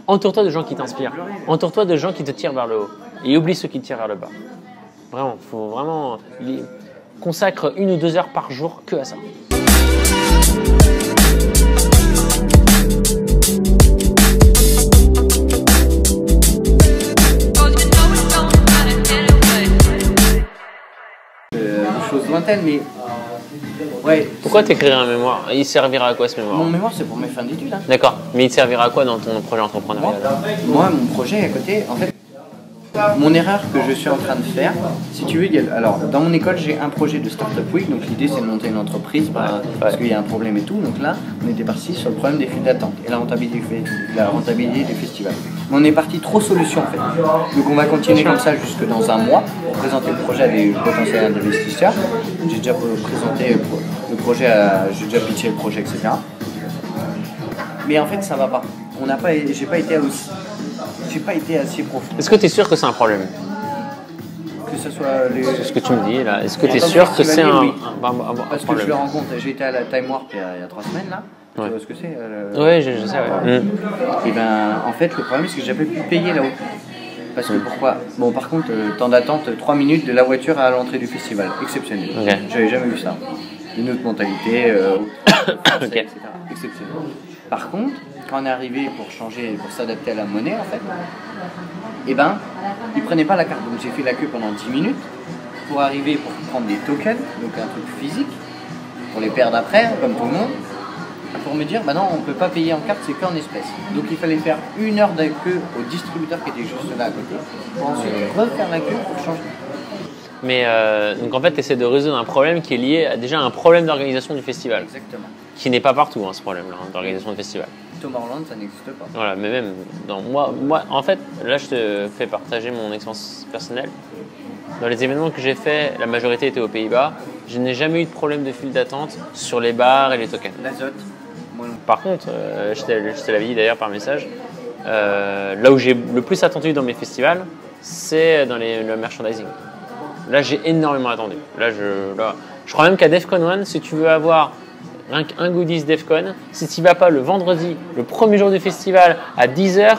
Entoure-toi de gens qui t'inspirent. Entoure-toi de gens qui te tirent vers le haut. Et oublie ceux qui te tirent vers le bas. Vraiment, faut vraiment consacre 1 ou 2 heures par jour que à ça. Chose lointaine, mais ouais. Pourquoi t'écrirais un mémoire? Il servira à quoi ce mémoire? Mon mémoire, c'est pour mes fins d'études. Hein. D'accord, mais il te servira à quoi dans ton projet entrepreneurial? Moi, mon projet à côté, en fait, mon erreur que je suis en train de faire, si tu veux, alors dans mon école, j'ai un projet de Startup Week, donc l'idée c'est de monter une entreprise parce qu'il y a un problème et tout. Donc là, on était parti sur le problème des files d'attente et la rentabilité des festivals. Mais on est parti trop solution en fait. Donc on va continuer comme ça jusque dans un mois pour présenter le projet à des potentiels investisseurs. J'ai déjà présenté le projet, j'ai déjà pitché le projet, etc. Mais en fait, ça va pas. J'ai pas été assez profond. Est-ce que tu es sûr que c'est un problème? Que ce soit C'est ce que tu me dis là. Est-ce que tu es sûr que c'est un, oui. un Parce que problème? je le rencontre. J'ai été à la Time Warp il y a 3 semaines là. Ouais. Tu vois ce que c'est Oui, je sais. Ouais. Et ben, en fait, le problème c'est que j'avais pu payer là-haut. Parce que pourquoi? Bon, par contre, temps d'attente, 3 minutes de la voiture à l'entrée du festival. Exceptionnel. Okay. J'avais jamais vu ça. Une autre mentalité, français, Okay. etc. Exceptionnel. Par contre, quand on est arrivé pour changer, pour s'adapter à la monnaie, en fait, eh ben, ils prenaient pas la carte. Donc j'ai fait la queue pendant 10 minutes pour arriver pour prendre des tokens, donc un truc physique, pour les perdre après, comme tout le monde, pour me dire, bah non, on peut pas payer en carte, c'est qu'en espèces. Donc il fallait faire 1 heure de queue au distributeur qui était juste là à côté, pour ensuite refaire la queue pour changer. Mais donc en fait, tu essaies de résoudre un problème qui est lié à déjà un problème d'organisation du festival. Exactement. Qui n'est pas partout, hein, ce problème-là, d'organisation de festival. Tomorrowland, ça n'existe pas. Voilà, mais même dans moi, en fait, là, je te fais partager mon expérience personnelle. Dans les événements que j'ai faits, la majorité était aux Pays-Bas. Je n'ai jamais eu de problème de file d'attente sur les bars et les tokens. L'azote, moi non. Par contre, je te l'avais dit d'ailleurs par message, là où j'ai le plus attendu dans mes festivals, c'est dans le merchandising. Là, j'ai énormément attendu. Là, je crois même qu'à DEFCON 1, si tu veux avoir un goodies DEFCON, si tu n'y vas pas le vendredi, le premier jour du festival, à 10h,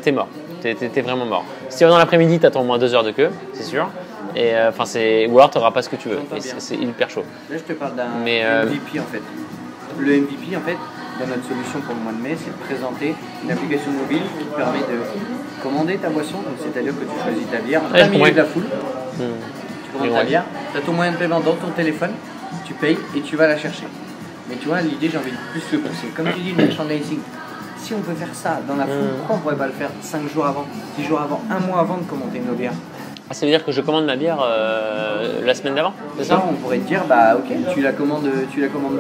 t'es mort. T'es vraiment mort. Si tu vas dans l'après-midi, t'attends au moins 2 heures de queue, c'est sûr. Et, ou alors, tu n'auras pas ce que tu veux. C'est hyper chaud. Là, je te parle d'un MVP en fait. Le MVP, en fait, dans notre solution pour le mois de mai, c'est de présenter une application mobile qui te permet de commander ta boisson. C'est-à-dire que tu choisis ta bière en plein milieu de la foule. Tu commandes ta bière, tu as ton moyen de paiement dans ton téléphone, tu payes et tu vas la chercher. Mais tu vois, l'idée, j'ai envie de plus le pousser. Comme tu dis, le merchandising. Si on peut faire ça dans la foule, pourquoi on ne pourrait pas le faire 5 jours avant, 10 jours avant, 1 mois avant de commander nos bières? Ah, ça veut dire que je commande ma bière la semaine d'avant, c'est ça? On pourrait te dire, bah ok, tu la commandes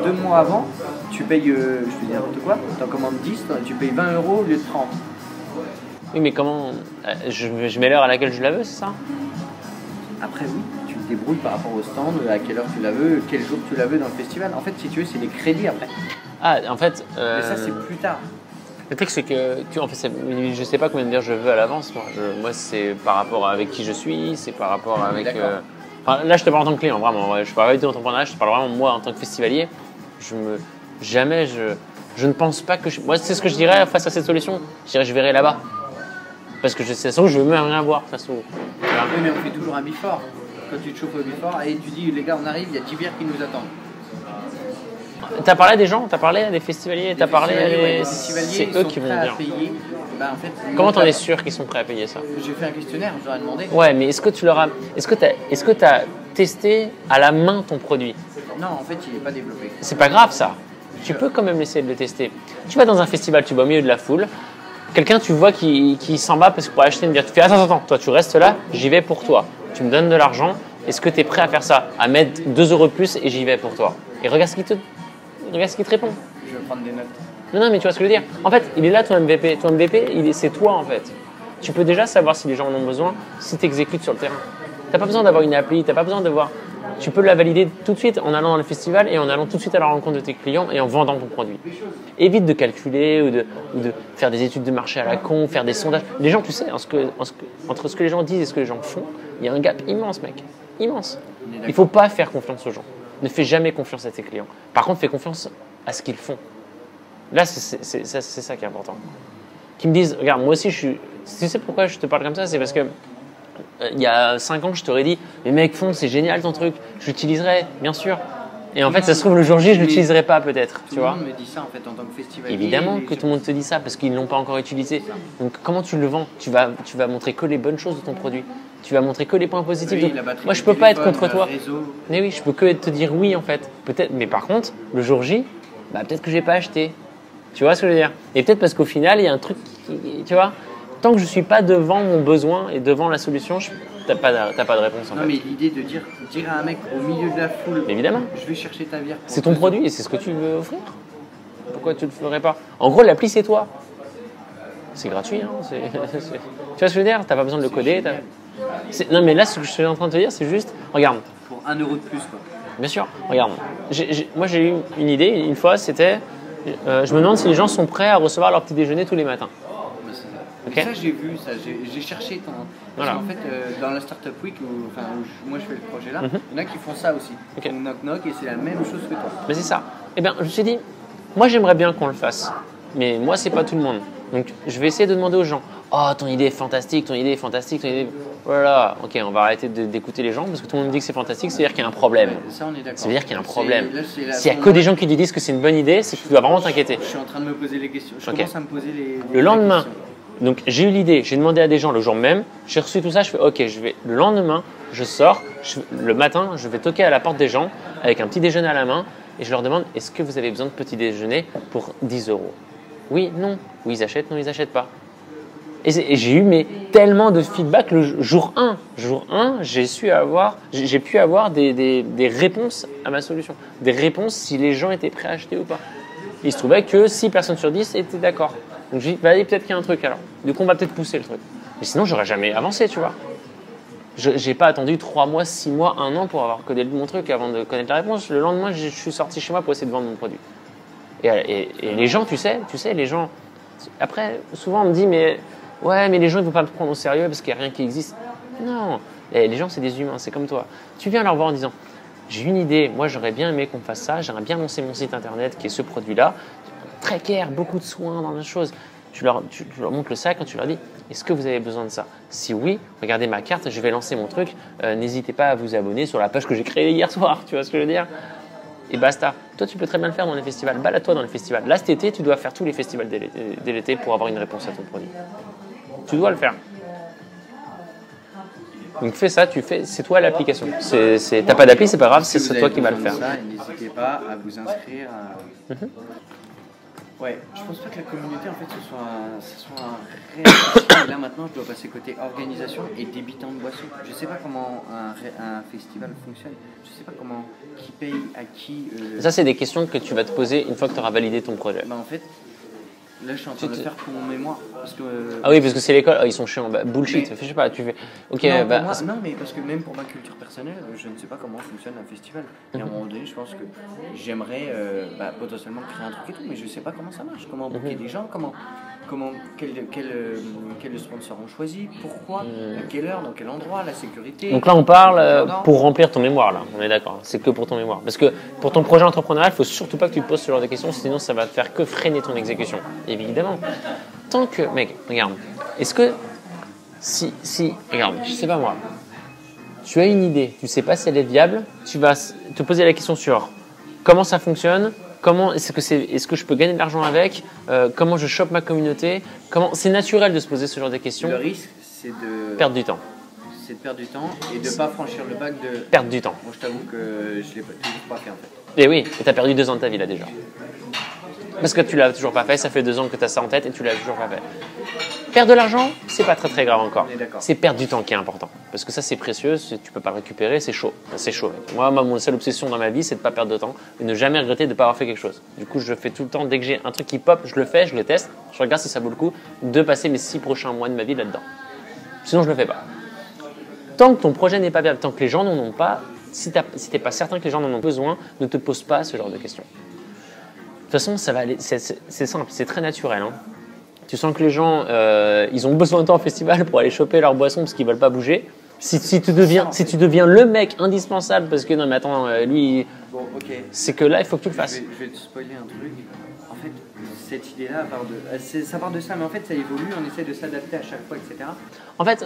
2 mois avant, tu payes, je te dis n'importe quoi, tu en commandes 10, tu payes 20 € au lieu de 30. Oui, mais comment je mets l'heure à laquelle je la veux, c'est ça? Après, oui, tu te débrouilles par rapport au stand, à quelle heure tu la veux, quel jour tu la veux dans le festival. En fait, si tu veux, c'est des crédits après. Ah, en fait. Mais ça, c'est plus tard. Le truc, c'est que je sais pas combien de bières je veux à l'avance. Moi, c'est par rapport avec qui je suis, c'est par rapport avec. Enfin, là, je te parle en tant que client, vraiment. Je ne parle pas du tout d'entrepreneuriat, je te parle vraiment moi en tant que festivalier. Jamais je ne pense pas que. Moi, c'est ce que je dirais face à cette solution. Je dirais, je verrai là-bas. Parce que de toute façon, je veux même rien voir. De toute façon. Voilà. Oui, mais on fait toujours un before. Quand tu te chauffes au before et tu dis, les gars, on arrive, il y a 10 bières qui nous attendent. T'as parlé à des gens, t'as parlé à des festivaliers, t'as parlé à des festivaliers, c'est eux qui vont dire. Payer. Ben, en fait, comment t'en es sûr qu'ils sont prêts à payer ça? J'ai fait un questionnaire, je leur ai demandé. Ouais, mais est-ce que tu leur as, est-ce que t'as testé à la main ton produit? Non, en fait, il n'est pas développé. C'est pas grave ça. Tu peux quand même essayer de le tester. Tu vas dans un festival, tu vas au milieu de la foule. Quelqu'un, tu vois, qui s'en va parce que pour acheter une bière, tu fais attends, toi tu restes là, j'y vais pour toi. Tu me donnes de l'argent. Est-ce que tu es prêt à faire ça, à mettre 2 € de plus et j'y vais pour toi? Et regarde ce qu'il te répond. Je vais prendre des notes. Non, mais tu vois ce que je veux dire. En fait, il est là ton MVP. Ton MVP, c'est toi en fait. Tu peux déjà savoir si les gens en ont besoin si tu exécutes sur le terrain. Tu n'as pas besoin d'avoir une appli, tu n'as pas besoin de voir. Tu peux la valider tout de suite en allant dans le festival et en allant tout de suite à la rencontre de tes clients et en vendant ton produit. Évite de calculer ou de faire des études de marché à la con, faire des sondages. Les gens, tu sais, entre ce que les gens disent et ce que les gens font, il y a un gap immense, mec. Immense. Il ne faut pas faire confiance aux gens. Ne fais jamais confiance à tes clients. Par contre, fais confiance à ce qu'ils font. Là, c'est ça qui est important. qui me disent, regarde, moi aussi, tu sais pourquoi je te parle comme ça? C'est parce que il y a 5 ans, je t'aurais dit, mais mec, fonce, c'est génial ton truc, je l'utiliserai, bien sûr. Et en fait, ça se trouve, le jour J, je ne l'utiliserai pas peut-être. Tout le monde me dit ça en fait en tant que festival. Évidemment que tout le monde te dit ça parce qu'ils ne l'ont pas encore utilisé. Donc comment tu le vends? Tu vas montrer que les bonnes choses de ton produit. Tu vas montrer que les points positifs. Oui, moi, je peux pas être contre toi. Mais oui, je peux que te dire oui en fait. Peut-être, mais par contre, le jour J, bah, peut-être que je n'ai pas acheté. Tu vois ce que je veux dire? Et peut-être parce qu'au final, il y a un truc tu vois, tant que je ne suis pas devant mon besoin et devant la solution, tu n'as pas de réponse. Non, mais l'idée de dire à un mec au milieu de la foule, évidemment, je vais chercher ta bière. C'est ton produit et c'est ce que tu veux offrir. Pourquoi tu ne le ferais pas? En gros, l'appli, c'est toi. C'est gratuit. Hein, tu vois ce que je veux dire? Tu n'as pas besoin de le coder. Non, mais là, ce que je suis en train de te dire, c'est juste, regarde. Pour 1 euro de plus, quoi. Bien sûr, regarde. Moi, j'ai eu une idée, une fois, c'était, je me demande si les gens sont prêts à recevoir leur petit déjeuner tous les matins. Okay. Ça, j'ai vu, ça, j'ai cherché. Parce qu'en fait, dans la Startup Week, où moi je fais le projet là, il y en a qui font ça aussi. Ils font knock-knock et c'est la même chose que toi. Mais c'est ça. Eh bien, je me suis dit, moi j'aimerais bien qu'on le fasse. Mais moi, c'est pas tout le monde. Donc, je vais essayer de demander aux gens, oh, ton idée est fantastique, ton idée est fantastique, ton idée. Voilà, ok, on va arrêter d'écouter les gens parce que tout le monde me dit que c'est fantastique, c'est-à-dire qu'il y a un problème. Ouais, ça, on est d'accord. C'est-à-dire qu'il y a un problème. S'il n'y a que des gens qui te disent que c'est une bonne idée, c'est que tu dois vraiment t'inquiéter. Je suis en train de me poser les questions. Je commence à me poser les Le lendemain. questions. Donc j'ai eu l'idée, j'ai demandé à des gens le jour même, j'ai reçu tout ça, je fais ok, le lendemain, je sors, le matin, je vais toquer à la porte des gens avec un petit déjeuner à la main et je leur demande est-ce que vous avez besoin de petit déjeuner pour 10 euros? Oui, non. Oui, ils achètent, non, ils n'achètent pas. Et j'ai eu tellement de feedback le jour 1. Jour 1, j'ai pu avoir des réponses à ma solution. Des réponses si les gens étaient prêts à acheter ou pas. Il se trouvait que 6 personnes sur 10 étaient d'accord. Donc j'ai dit, bah, peut-être qu'il y a un truc alors. Du coup, on va peut-être pousser le truc. Mais sinon, j'aurais jamais avancé, tu vois. J'ai pas attendu 3 mois, 6 mois, 1 an pour avoir codé mon truc avant de connaître la réponse. Le lendemain, je suis sorti chez moi pour essayer de vendre mon produit. Et les gens, tu sais, les gens. Après, souvent, on me dit, mais les gens, ils vont pas me prendre au sérieux parce qu'il n'y a rien qui existe. Non, les gens, c'est des humains, c'est comme toi. Tu viens leur voir en disant, j'ai une idée, moi, j'aurais bien aimé qu'on fasse ça, j'aimerais bien lancer mon site internet qui est ce produit-là. Très care, beaucoup de soins dans la chose. Tu leur montres le sac quand tu leur dis est-ce que vous avez besoin de ça? Si oui, regardez ma carte, je vais lancer mon truc. N'hésitez pas à vous abonner sur la page que j'ai créée hier soir. Tu vois ce que je veux dire? Et basta. Toi, tu peux très bien le faire dans les festivals. Balade-toi dans les festivals. Là, cet été, tu dois faire tous les festivals dès l'été pour avoir une réponse à ton produit. Tu dois le faire. Donc fais ça, c'est toi l'application. T'as pas d'appli, c'est pas grave, c'est toi qui vas le faire. N'hésitez pas à vous inscrire. Ouais, je pense pas que la communauté en fait ce soit un réel souci. Là maintenant, je dois passer côté organisation et débitant de boissons. Je sais pas comment un festival fonctionne. Je sais pas comment qui paye à qui. Ça, c'est des questions que tu vas te poser une fois que tu auras validé ton projet. Bah en fait, là je suis en train de le faire pour mon mémoire parce que. Ah oui, parce que c'est l'école. Ils sont chiants. Bah, bullshit. Je sais pas. Tu fais. Ok. Non, non, mais parce que même pour ma culture personnelle, je ne sais pas comment fonctionne un festival. Et à un moment donné, je pense que j'aimerais potentiellement créer un truc et tout, mais je sais pas comment ça marche. Comment booker des gens, quel sponsor on choisit, pourquoi, à quelle heure, dans quel endroit, la sécurité. Donc là, on parle pour remplir ton mémoire. Là, on est d'accord. C'est que pour ton mémoire. Parce que pour ton projet entrepreneurial, il faut surtout pas que tu te poses ce genre de questions, sinon ça va te faire que freiner ton exécution. Évidemment. Tant que, mec, regarde. Est-ce que si, regarde, je sais pas moi. Tu as une idée, tu sais pas si elle est viable, tu vas te poser la question sur comment ça fonctionne, est-ce que je peux gagner de l'argent avec, comment je chope ma communauté, c'est naturel de se poser ce genre de questions. Le risque, c'est de perdre du temps. C'est de perdre du temps et de ne pas franchir le bac de perdre du temps. Moi, je t'avoue que je l'ai toujours pas fait en fait. Et oui, et tu as perdu 2 ans de ta vie là déjà. Parce que tu l'as toujours pas fait, ça fait 2 ans que tu as ça en tête et tu l'as toujours pas fait. Perdre de l'argent, c'est pas très grave encore. C'est perdre du temps qui est important. Parce que ça, c'est précieux, tu peux pas le récupérer, c'est chaud. C'est chaud. Moi, mon seule obsession dans ma vie, c'est de pas perdre de temps et ne jamais regretter de ne pas avoir fait quelque chose. Du coup, je fais tout le temps, dès que j'ai un truc qui pop, je le fais, je le teste, je regarde si ça vaut le coup de passer mes 6 prochains mois de ma vie là-dedans. Sinon, je le fais pas. Tant que ton projet n'est pas viable, tant que les gens n'en ont pas, si tu n'es pas certain que les gens en ont besoin, ne te pose pas ce genre de questions. De toute façon, ça va aller, c'est simple, c'est très naturel. Hein. Tu sens que les gens, ils ont besoin de temps au festival pour aller choper leur boisson parce qu'ils ne veulent pas bouger. Si tu deviens le mec indispensable parce que non mais attends, lui, bon, okay. C'est que là, il faut que tu le fasses. Je vais te spoiler un truc. En fait, cette idée-là, ça part de ça, mais en fait ça évolue, on essaie de s'adapter à chaque fois, etc. En fait,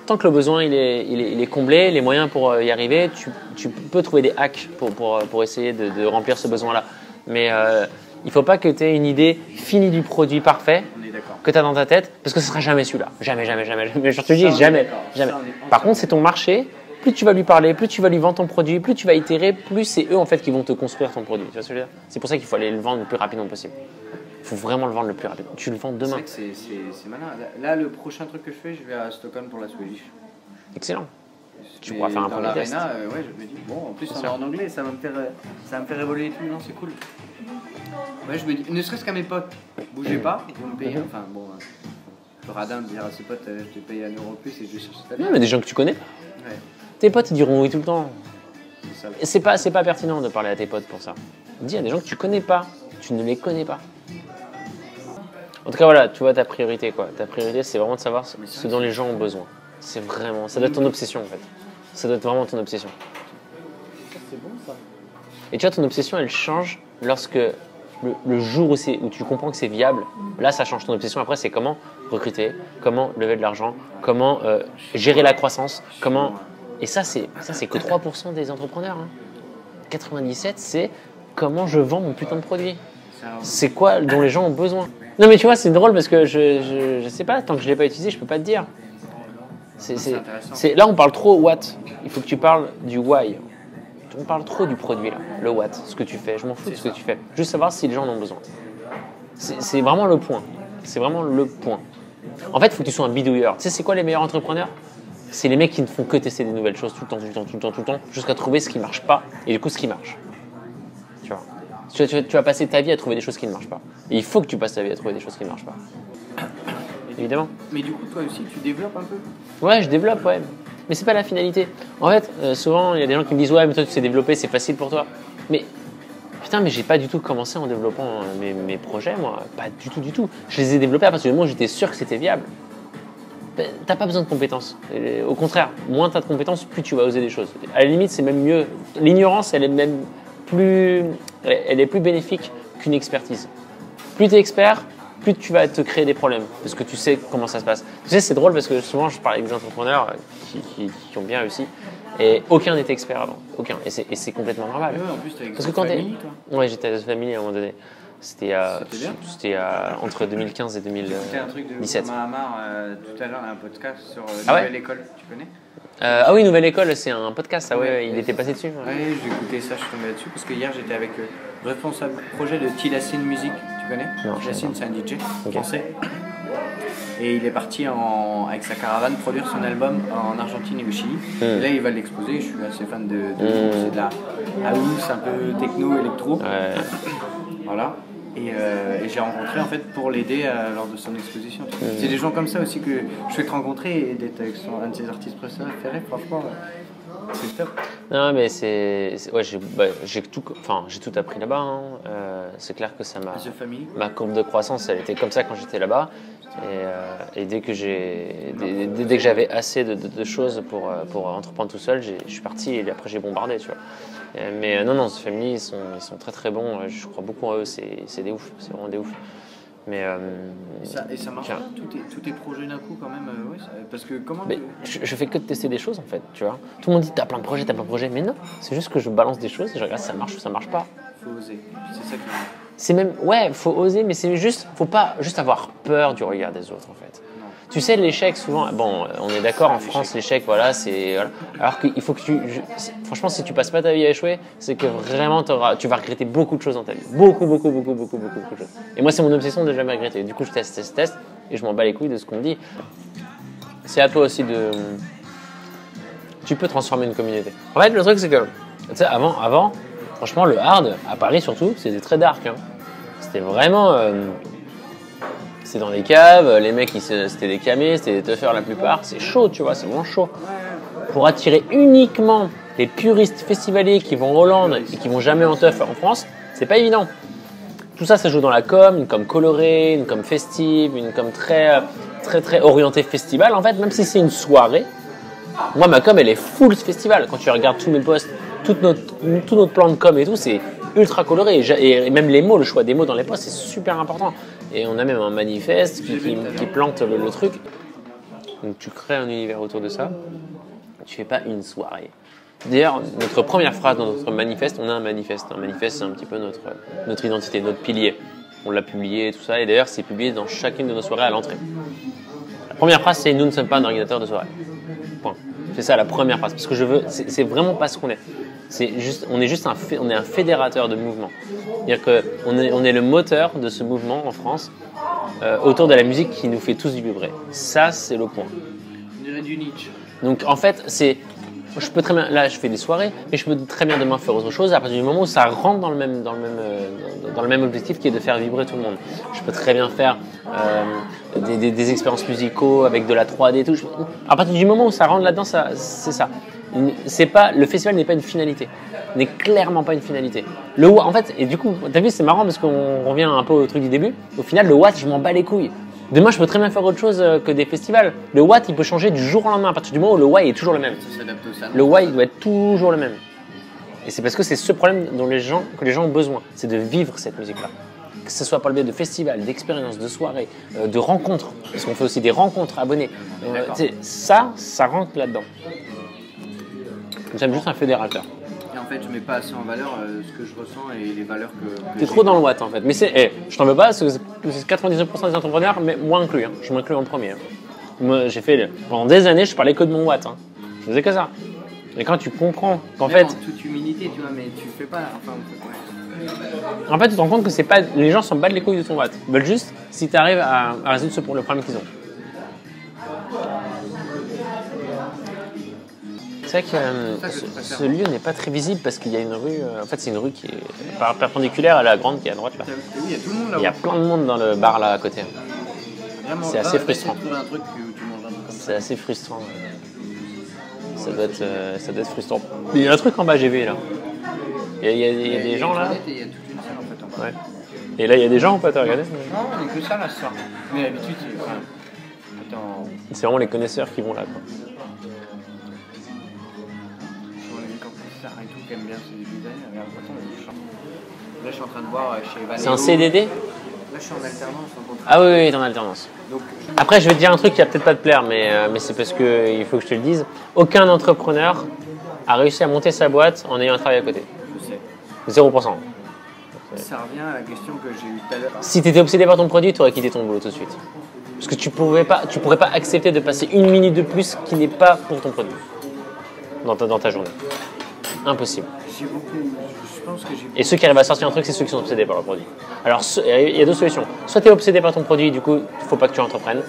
tant que le besoin il est comblé, les moyens pour y arriver, tu peux trouver des hacks pour essayer de remplir ce besoin-là. Mais il ne faut pas que tu aies une idée finie du produit parfait que tu as dans ta tête, parce que ce ne sera jamais celui-là. Jamais. Je te dis jamais. Par contre, c'est ton marché. Plus tu vas lui parler, plus tu vas lui vendre ton produit, plus tu vas itérer, plus c'est eux en fait qui vont te construire ton produit. Tu vois ce que je veux dire ? C'est pour ça qu'il faut aller le vendre le plus rapidement possible. Il faut vraiment le vendre le plus rapidement. Tu le vends demain. C'est vrai que c'est malin. Là, le prochain truc que je fais, je vais à Stockholm pour la Swedish. Excellent. Tu pourras faire un premier test. Ouais, je me dis, bon, en plus on est en anglais, ça va me faire évoluer et tout, non, c'est cool. Ouais, je me dis, ne serait-ce qu'à mes potes, bougez pas, ils vont me payer. Enfin, bon, le radin de dire à ses potes, je te paye 1 euro plus et je cherche ta vie. Non, mais des gens que tu connais. Ouais. Tes potes, ils diront oui tout le temps. C'est ça. C'est pas pertinent de parler à tes potes pour ça. Dis à des gens que tu connais pas, tu ne les connais pas. En tout cas, voilà, tu vois ta priorité, quoi. Ta priorité, c'est vraiment de savoir ce dont les gens ont besoin. C'est vraiment, ça doit être ton obsession, en fait. Ça doit être vraiment ton obsession. C'est bon, ça. Et tu vois, ton obsession, elle change lorsque le jour où tu comprends que c'est viable, là, ça change ton obsession. Après, c'est comment recruter, comment lever de l'argent, comment gérer la croissance, comment... Et ça, c'est que 3% des entrepreneurs. Hein. 97%, c'est comment je vends mon putain de produit. C'est quoi dont les gens ont besoin. Non, mais tu vois, c'est drôle parce que je sais pas, tant que je l'ai pas utilisé, je peux pas te dire. Là, on parle trop what. Il faut que tu parles du why. On parle trop du produit, là. Le what, ce que tu fais. Je m'en fous de ce que tu fais. Juste savoir si les gens en ont besoin. C'est vraiment le point. C'est vraiment le point. En fait, il faut que tu sois un bidouilleur. Tu sais, c'est quoi les meilleurs entrepreneurs ? C'est les mecs qui ne font que tester des nouvelles choses tout le temps, jusqu'à trouver ce qui ne marche pas et du coup ce qui marche. Tu vois. Tu vas passer ta vie à trouver des choses qui ne marchent pas. Et il faut que tu passes ta vie à trouver des choses qui ne marchent pas. Évidemment. Mais du coup, toi aussi, tu développes un peu ? Ouais, je développe, ouais. Mais c'est pas la finalité. En fait, souvent, il y a des gens qui me disent « Ouais, mais toi, tu sais développer, c'est facile pour toi. » Mais putain, mais j'ai pas du tout commencé en développant mes projets, moi. Pas du tout. Je les ai développés à partir du moment où j'étais sûr que c'était viable. T'as pas besoin de compétences. Au contraire, moins t'as de compétences, plus tu vas oser des choses. À la limite, c'est même mieux. L'ignorance, elle est plus bénéfique qu'une expertise. Plus t'es expert, plus tu vas te créer des problèmes, parce que tu sais comment ça se passe. Tu sais, c'est drôle parce que souvent, je parle avec des entrepreneurs qui ont bien réussi, et aucun n'était expert avant. Aucun. Et c'est complètement normal. Ouais, en plus, t'es avec parce que ta famille, toi. Ouais, j'étais avec famille à un moment donné. C'était entre 2015 et 2017. C'était un truc de Mahamar tout à l'heure, un podcast sur Nouvelle École, tu connais ? Ah oui, Nouvelle École, c'est un podcast, il était passé dessus. Ouais, j'ai écouté ça, je suis tombé là-dessus, parce que hier j'étais avec le responsable projet de Tilassine Music, tu connais ? Non, Tilassine, c'est un DJ français. Et il est parti avec sa caravane produire son album en Argentine et au Chili. Et là, il va l'exposer. Je suis assez fan de c'est de la house, un peu techno, électro. Ouais. Voilà. Et j'ai rencontré en fait pour l'aider lors de son exposition. C'est des gens comme ça aussi que je souhaite rencontrer et d'être avec un de ses artistes préférés, franchement. C'est top. Non, mais j'ai tout appris là-bas. Hein. C'est clair que ça m'a. Ma courbe de croissance, elle était comme ça quand j'étais là-bas. Et dès que j'avais assez de choses pour entreprendre tout seul, je suis parti et après j'ai bombardé, tu vois. Mais non, ce family, ils sont très très bons. Je crois beaucoup en eux. C'est des ouf. C'est vraiment des ouf. Mais et ça marche pas, tous tes projets d'un coup quand même, ouais, parce que comment je fais que de tester des choses en fait, tu vois. Tout le monde dit t'as plein de projets, mais non, c'est juste que je balance des choses et je regarde si ça marche ou ça marche pas. Faut oser, c'est ça qui c'est même, ouais, faut oser, mais c'est juste, faut pas juste avoir peur du regard des autres en fait. Non. Tu sais, l'échec souvent, bon, on est d'accord, en France, l'échec, voilà, c'est. Voilà. Alors qu'il faut que franchement, si tu passes pas ta vie à échouer, c'est que vraiment tu vas regretter beaucoup de choses dans ta vie. Beaucoup de choses. Et moi, c'est mon obsession de jamais regretter. Du coup, je teste, et je m'en bats les couilles de ce qu'on me dit. C'est à toi aussi de. Tu peux transformer une communauté. En fait, le truc, c'est que, tu sais, avant, franchement, le hard, à Paris surtout, c'était très dark. Hein. C'était vraiment. C'est dans les caves, les mecs, c'était des camés, c'était des teufeurs la plupart. C'est chaud, tu vois, c'est vraiment chaud. Pour attirer uniquement les puristes festivaliers qui vont en Hollande et qui vont jamais en teuf en France, c'est pas évident. Tout ça, ça joue dans la com, une com colorée, une com festive, une com très orientée festival. En fait, même si c'est une soirée, moi, ma com, elle est full festival. Quand tu regardes tous mes posts, tout notre plan de com et tout, c'est ultra coloré. Et même les mots, le choix des mots dans les posts, c'est super important. Et on a même un manifeste qui plante le truc. Donc tu crées un univers autour de ça. Tu fais pas une soirée. D'ailleurs, notre première phrase dans notre manifeste, on a un manifeste. Un manifeste, c'est un petit peu notre identité, notre pilier. On l'a publié, tout ça. Et d'ailleurs, c'est publié dans chacune de nos soirées à l'entrée. La première phrase, c'est « Nous ne sommes pas un organisateur de soirée ». Point. C'est ça la première phrase. Parce que je veux, c'est vraiment pas ce qu'on est. On est un fédérateur de mouvement. C'est-à-dire qu'on est le moteur de ce mouvement en France autour de la musique qui nous fait tous vibrer. Ça, c'est le point. On dirait du Nietzsche. Donc en fait, je peux très bien, là je fais des soirées, mais je peux très bien demain faire autre chose à partir du moment où ça rentre dans le même objectif qui est de faire vibrer tout le monde. Je peux très bien faire des expériences musicaux avec de la 3D et tout. À partir du moment où ça rentre là-dedans, c'est ça. Le festival n'est pas une finalité, n'est clairement pas une finalité. En fait, et du coup, t'as vu, c'est marrant parce qu'on revient un peu au truc du début. Au final, le what, je m'en bats les couilles. Demain, je peux très bien faire autre chose que des festivals. Le what, il peut changer du jour au lendemain à partir du moment où le why est toujours le même. Le why, il doit être toujours le même. Et c'est parce que c'est ce problème que les gens ont besoin, c'est de vivre cette musique-là. Que ce soit par le biais de festivals, d'expériences, de soirées, de rencontres, parce qu'on fait aussi des rencontres abonnés. Ça rentre là-dedans. Nous sommes juste un fédérateur. Et en fait, je mets pas assez en valeur ce que je ressens et les valeurs que T'es trop dans le what en fait. Mais je t'en veux pas, parce que c'est 99% des entrepreneurs, mais moi inclus. Hein. Je m'inclus en premier. Hein. Moi, pendant des années, je parlais que de mon what. Hein. Je faisais que ça. Et quand tu comprends qu'en fait. En toute humilité, tu vois, mais tu fais pas. En fait, tu te rends compte que les gens s'en battent les couilles de ton what. Ils veulent juste si tu arrives à résoudre le problème qu'ils ont. C'est vrai que ce lieu n'est pas très visible parce qu'il y a une rue. En fait, c'est une rue qui est perpendiculaire à la grande qui est à droite là. Il y a tout le monde là. Il y a plein de monde dans le bar là à côté. Vraiment, c'est assez frustrant. Un truc où tu manges un peu comme ça. C'est assez frustrant. Ça doit être frustrant. Il y a un truc en bas, j'ai vu là. Il y a des gens là. Il y a toute une salle en fait en bas. Ouais. Et là, il y a des gens en fait à regarder. Non, il n'y a que ça là ce soir. Mais d'habitude, c'est vraiment les connaisseurs qui vont là quoi. Et tout qui aime bien ces designers. Regarde, attends, là je suis en train de voir chez Valéo. C'est un CDD? Là je suis en alternance en contrat. Ah oui, t'es en alternance. Donc, après, je vais te dire un truc qui va peut-être pas te plaire, mais c'est parce qu'il faut que je te le dise. Aucun entrepreneur a réussi à monter sa boîte en ayant un travail à côté. Je sais. 0%. Ça revient à la question que j'ai eue tout à l'heure. Si tu étais obsédé par ton produit, tu aurais quitté ton boulot tout de suite. Parce que tu pourrais pas accepter de passer une minute de plus qui n'est pas pour ton produit dans ta journée. Impossible. Je pense que j'ai. Et ceux qui arrivent à sortir un truc, c'est ceux qui sont obsédés par leur produit. Alors, il y a deux solutions. Soit tu es obsédé par ton produit, du coup, il ne faut pas que tu entreprennes.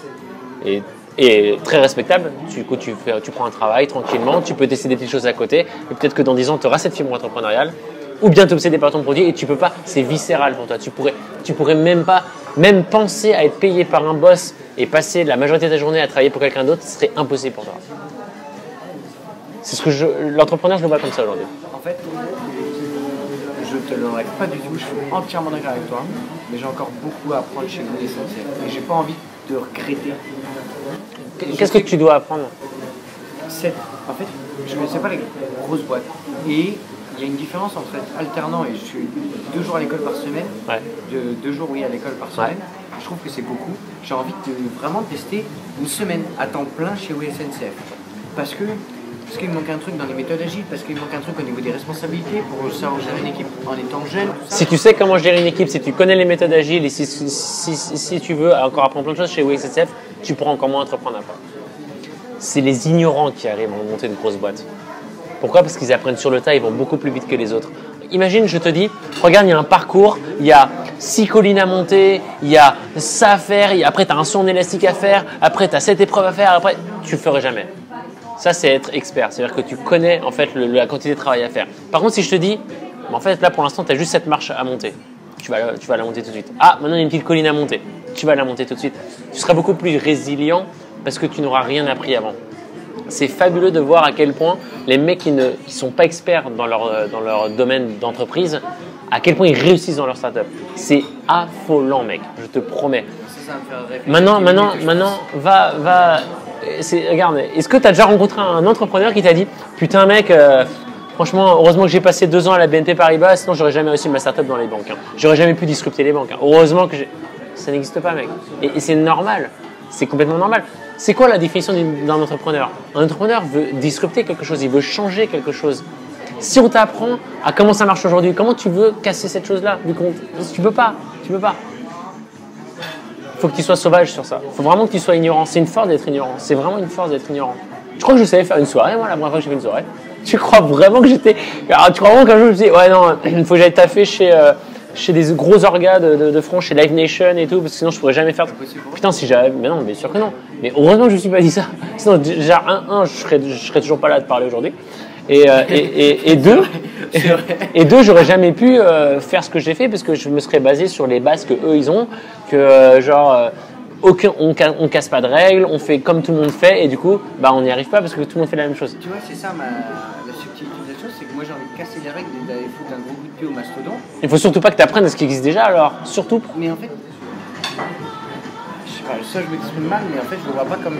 Et très respectable. Du coup, tu prends un travail tranquillement, tu peux tester des petites choses à côté. Et peut-être que dans 10 ans, tu auras cette fibre entrepreneuriale. Ou bien tu es obsédé par ton produit et tu peux pas, c'est viscéral pour toi. Tu pourrais même pas, même penser à être payé par un boss et passer la majorité de ta journée à travailler pour quelqu'un d'autre, ce serait impossible pour toi. C'est ce que l'entrepreneur, je le vois comme ça aujourd'hui. En fait, je te l'enlève pas du tout, je suis entièrement d'accord avec toi, mais j'ai encore beaucoup à apprendre chez vous l'essentiel. Et j'ai pas envie de regretter. Qu'est-ce que tu dois apprendre? En fait, je ne connaissais pas les grosses boîtes. Et il y a une différence entre être alternant et je suis 2 jours à l'école par semaine, ouais. 2 jours à l'école par semaine. Ouais. Je trouve que c'est beaucoup. J'ai envie de vraiment tester une semaine à temps plein chez SNCF. Parce qu'il me manque un truc dans les méthodes agiles, parce qu'il me manque un truc au niveau des responsabilités pour savoir gérer une équipe en étant jeune. Si tu sais comment gérer une équipe, si tu connais les méthodes agiles et si tu veux encore apprendre plein de choses chez SNCF, tu pourras encore moins entreprendre après. C'est les ignorants qui arrivent à monter une grosse boîte. Pourquoi? Parce qu'ils apprennent sur le tas, ils vont beaucoup plus vite que les autres. Imagine, je te dis, regarde, il y a un parcours, il y a 6 collines à monter, il y a ça à faire, après tu as un saut en élastique à faire, après tu as cette épreuve à faire, après tu le ferais jamais. Ça, c'est être expert, c'est-à-dire que tu connais en fait la quantité de travail à faire. Par contre, si je te dis, en fait là pour l'instant tu as juste cette marche à monter, tu vas la monter tout de suite. Ah, maintenant il y a une petite colline à monter, tu vas la monter tout de suite. Tu seras beaucoup plus résilient parce que tu n'auras rien appris avant. C'est fabuleux de voir à quel point les mecs qui ne sont pas experts dans leur domaine d'entreprise, à quel point ils réussissent dans leur startup. C'est affolant, mec, je te promets. Ça me fait réfléchir. Maintenant, va. Regarde, est-ce que tu as déjà rencontré un entrepreneur qui t'a dit « Putain, mec, Franchement, heureusement que j'ai passé 2 ans à la BNP Paribas, sinon j'aurais jamais réussi ma startup dans les banques. Hein. J'aurais jamais pu disrupter les banques. Hein. Heureusement que ça n'existe pas, mec. Et c'est normal. C'est complètement normal. C'est quoi la définition d'un entrepreneur? Un entrepreneur veut disrupter quelque chose, il veut changer quelque chose. Si on t'apprend à comment ça marche aujourd'hui, comment tu veux casser cette chose-là? Tu peux pas. Tu peux pas. Il faut que tu sois sauvage sur ça. Il faut vraiment que tu sois ignorant. C'est une force d'être ignorant. C'est vraiment une force d'être ignorant. Tu crois que je savais faire une soirée, moi, la première fois que j'ai fait une soirée? Tu crois vraiment que j'étais. Alors, tu crois vraiment qu'un jour je me dis, ouais, non, il faut que j'aille taffer chez des gros orgas de front, chez Live Nation et tout, parce que sinon je pourrais jamais faire. Putain, si j'avais. Mais non, bien sûr que non. Mais heureusement que je me suis pas dit ça. Sinon, déjà, je serais toujours pas là à te parler aujourd'hui. Et deux, j'aurais jamais pu faire ce que j'ai fait parce que je me serais basé sur les bases que eux ils ont, que on casse pas de règles, on fait comme tout le monde fait et du coup, bah on n'y arrive pas parce que tout le monde fait la même chose. Tu vois, c'est ça la subtilité de la chose, c'est que moi j'ai envie de casser les règles et d'aller foutre un gros coup de pied au mastodon. Il faut surtout pas que tu apprennes à ce qui existe déjà alors, surtout. Mais en fait, je sais pas, ça je m'exprime mal, mais en fait je le vois pas comme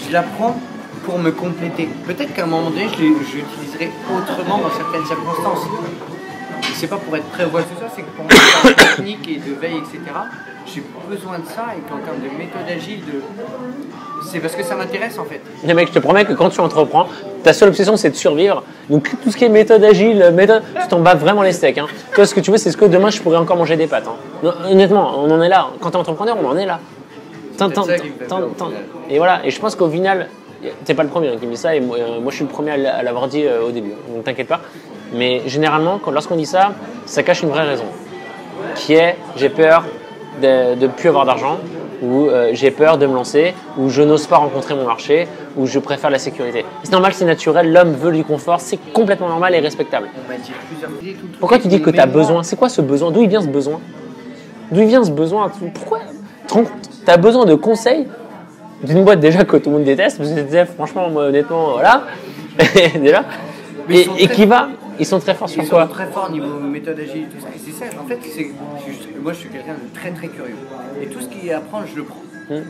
je l'apprends pour me compléter. Peut-être qu'à un moment donné, je l'utiliserai autrement dans certaines circonstances. C'est pas pour être très voix tout ça, c'est que pour moi, en technique et de veille, etc., j'ai besoin de ça et qu'en termes de méthode agile, c'est parce que ça m'intéresse en fait. Mais mec, je te promets que quand tu entreprends, ta seule obsession c'est de survivre. Donc tout ce qui est méthode agile, tu t'en bats vraiment les steaks. Hein. Toi, ce que tu veux, c'est ce que demain je pourrais encore manger des pâtes. Hein. Non, honnêtement, on en est là. Quand tu es entrepreneur, on en est là. Et voilà, et je pense qu'au final, t'es pas le premier qui me dit ça, et moi je suis le premier à l'avoir dit au début, donc t'inquiète pas. Mais généralement, lorsqu'on dit ça, ça cache une vraie raison, qui est j'ai peur de ne plus avoir d'argent, ou j'ai peur de me lancer, ou je n'ose pas rencontrer mon marché, ou je préfère la sécurité. C'est normal, c'est naturel, l'homme veut du confort, c'est complètement normal et respectable. Pourquoi tu dis que tu as besoin? C'est quoi ce besoin? D'où il vient ce besoin? D'où il vient ce besoin? Pourquoi? Tu as besoin de conseils d'une boîte déjà que tout le monde déteste, parce que franchement, moi, honnêtement, voilà, déjà, et qui va, ils sont très forts sur quoi? Ils sont très forts niveau méthode agile et tout ça. Et c'est ça, en fait, moi je suis quelqu'un de très très curieux. Et tout ce qui est à apprendre, je le prends.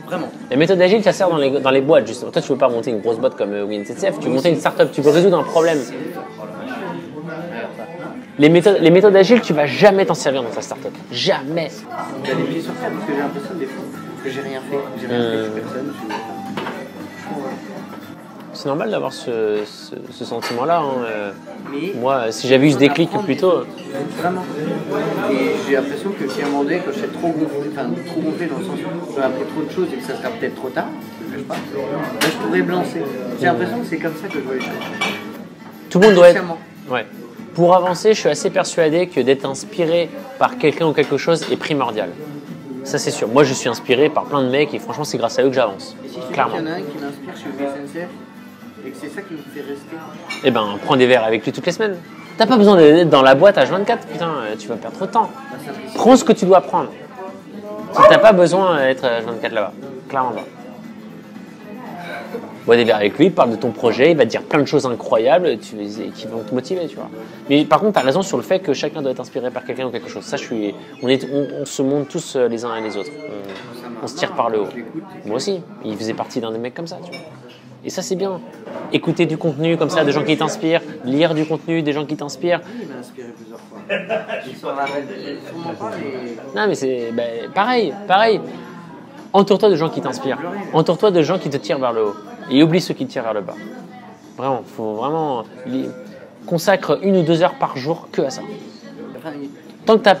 Vraiment. La méthode agile, ça sert dans les boîtes, justement. Toi, tu veux pas monter une grosse boîte comme WinCCF, tu veux monter une start-up, tu veux résoudre un problème. Les méthodes agiles, tu vas jamais t'en servir dans ta start-up. Jamais. Il y a des pieds sur terre parce que j'ai l'impression des fois que j'ai rien fait. J'ai rien fait, je suis personne. C'est normal d'avoir ce sentiment-là. Hein. Moi, si j'avais eu ce déclic plus tôt. Vraiment. Et j'ai l'impression que si à un moment donné, quand je suis trop gonflé dans le sens où j'aurais appris trop de choses et que ça sera peut-être trop tard, je ne sais pas, là, je pourrais me lancer. J'ai l'impression que c'est comme ça que je vois les choses. Tout le monde doit être. Ouais. Pour avancer, je suis assez persuadé que d'être inspiré par quelqu'un ou quelque chose est primordial. Ça, c'est sûr. Moi, je suis inspiré par plein de mecs et franchement, c'est grâce à eux que j'avance. Et si clairement. Il y en a un qui m'inspire chez SNCF et que c'est ça qui me fait rester. Eh ben, prends des verres avec lui toutes les semaines. T'as pas besoin d'être dans la boîte H24, putain, tu vas perdre trop de temps. Prends ce que tu dois prendre. T'as pas besoin d'être H24 là-bas. Clairement pas. Bois des verres avec lui, parle de ton projet, il va te dire plein de choses incroyables qui vont te motiver, tu vois. Mais par contre, tu as raison sur le fait que chacun doit être inspiré par quelqu'un ou quelque chose. Ça, on se monte tous les uns et les autres. On se tire par le haut. Moi aussi, il faisait partie d'un des mecs comme ça, tu vois. Et ça, c'est bien. Écouter du contenu comme ça, de gens qui t'inspirent, lire du contenu, des gens qui t'inspirent. Il m'a inspiré plusieurs fois. Je s'en rappelle sûrement pas, mais... Non, mais c'est pareil. Entoure-toi de gens qui t'inspirent. Entoure-toi de gens qui te tirent vers le haut. Et oublie ceux qui te tirent vers le bas. Vraiment, il faut vraiment consacre 1 ou 2 heures par jour que à ça. Tant que t'as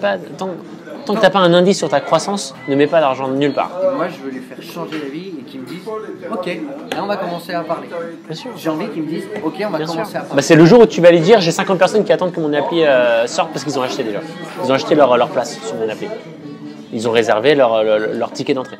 pas un indice sur ta croissance, ne mets pas d'argent nulle part. Et moi, je veux les faire changer la vie et qu'ils me disent ok, là on va commencer à parler. Bien sûr. J'ai envie qu'ils me disent ok, on va commencer à parler. C'est le jour où tu vas lui dire j'ai 50 personnes qui attendent que mon appli sorte parce qu'ils ont acheté déjà. Ils ont acheté leur place sur mon appli. Ils ont réservé leur ticket d'entrée.